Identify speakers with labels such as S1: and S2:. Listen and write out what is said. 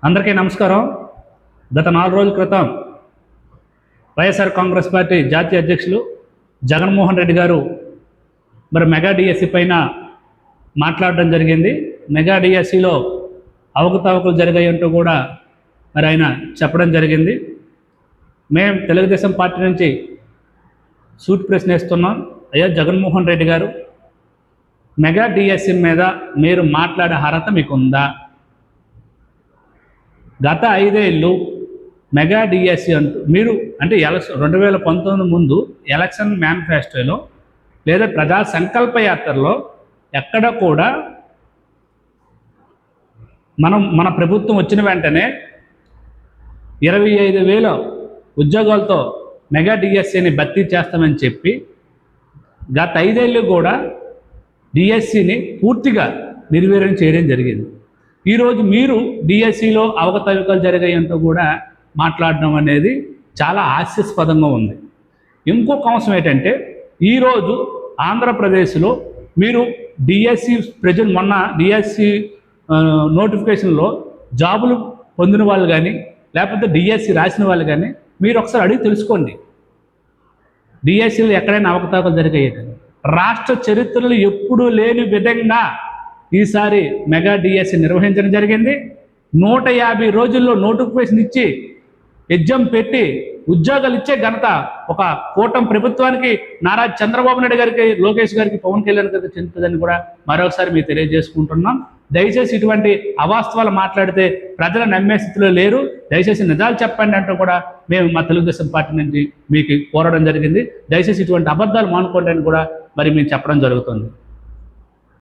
S1: అందరికీ నమస్కారం. గత 4 రోజుల క్రితం వైఎస్ఆర్ కాంగ్రెస్ పార్టీ జాతీయ అధ్యక్షులు జగన్మోహన్ రెడ్డి గారు మెగా డిఎస్సి పైన మాట్లాడడం జరిగింది. మెగా డిఎస్సిలో అవకతవకలు జరిగాయంటూ కూడా ఆయన చెప్పడం జరిగింది. మేము తెలుగుదేశం పార్టీ నుంచి సూట్ ప్రశ్న వేస్తున్నాం. అయ్యా జగన్మోహన్ రెడ్డి గారు, మెగా డిఎస్సి మీద మీరు మాట్లాడే అర్హత మీకుందా? గత 5 ఏళ్ళు మెగా డిఎస్సి అంటూ మీరు అంటే 2019 ముందు ఎలక్షన్ మేనిఫెస్టోలో లేదా ప్రజా సంకల్ప యాత్రలో ఎక్కడ కూడా మన ప్రభుత్వం వచ్చిన వెంటనే 25,000 ఉద్యోగాలతో మెగా డిఎస్సిని భర్తీ చేస్తామని చెప్పి గత 5 ఏళ్ళు కూడా డిఎస్సిని పూర్తిగా నిర్వీర్యం చేయడం జరిగింది. ఈరోజు మీరు డిఎస్సిలో అవకతవకలు జరిగాయంటూ కూడా మాట్లాడడం అనేది చాలా హాస్యాస్పదంగా ఉంది. ఇంకొక అంశం ఏంటంటే, ఈరోజు ఆంధ్రప్రదేశ్లో మీరు డిఎస్సి మొన్న డిఎస్సి నోటిఫికేషన్లో జాబులు పొందిన వాళ్ళు కానీ లేకపోతే డిఎస్సి రాసిన వాళ్ళు కానీ మీరు ఒకసారి అడిగి తెలుసుకోండి, డిఎస్సిలో ఎక్కడైనా అవకతవకలు జరిగాయి. రాష్ట్ర చరిత్రలో ఎప్పుడూ లేని విధంగా ఈసారి మెగా డిఎస్సి నిర్వహించడం జరిగింది. 150 రోజుల్లో నోటిఫికేషన్ ఇచ్చి ఎగ్జామ్ పెట్టి ఉద్యోగాలు ఇచ్చే ఘనత ఒక కూటమి ప్రభుత్వానికి, నారా చంద్రబాబు నాయుడు గారికి, లోకేష్ గారికి, పవన్ కళ్యాణ్ గారికి చెందుతుందని కూడా మరొకసారి మీరు తెలియజేసుకుంటున్నాం. దయచేసి ఇటువంటి అవాస్తవాలు మాట్లాడితే ప్రజలు నమ్మే స్థితిలో లేరు. దయచేసి నిజాలు చెప్పండి అంటూ కూడా మేము మా తెలుగుదేశం పార్టీ నుంచి మీకు కోరడం జరిగింది. దయచేసి ఇటువంటి అబద్ధాలు మానుకోండి అని కూడా మేము చెప్పడం జరుగుతుంది.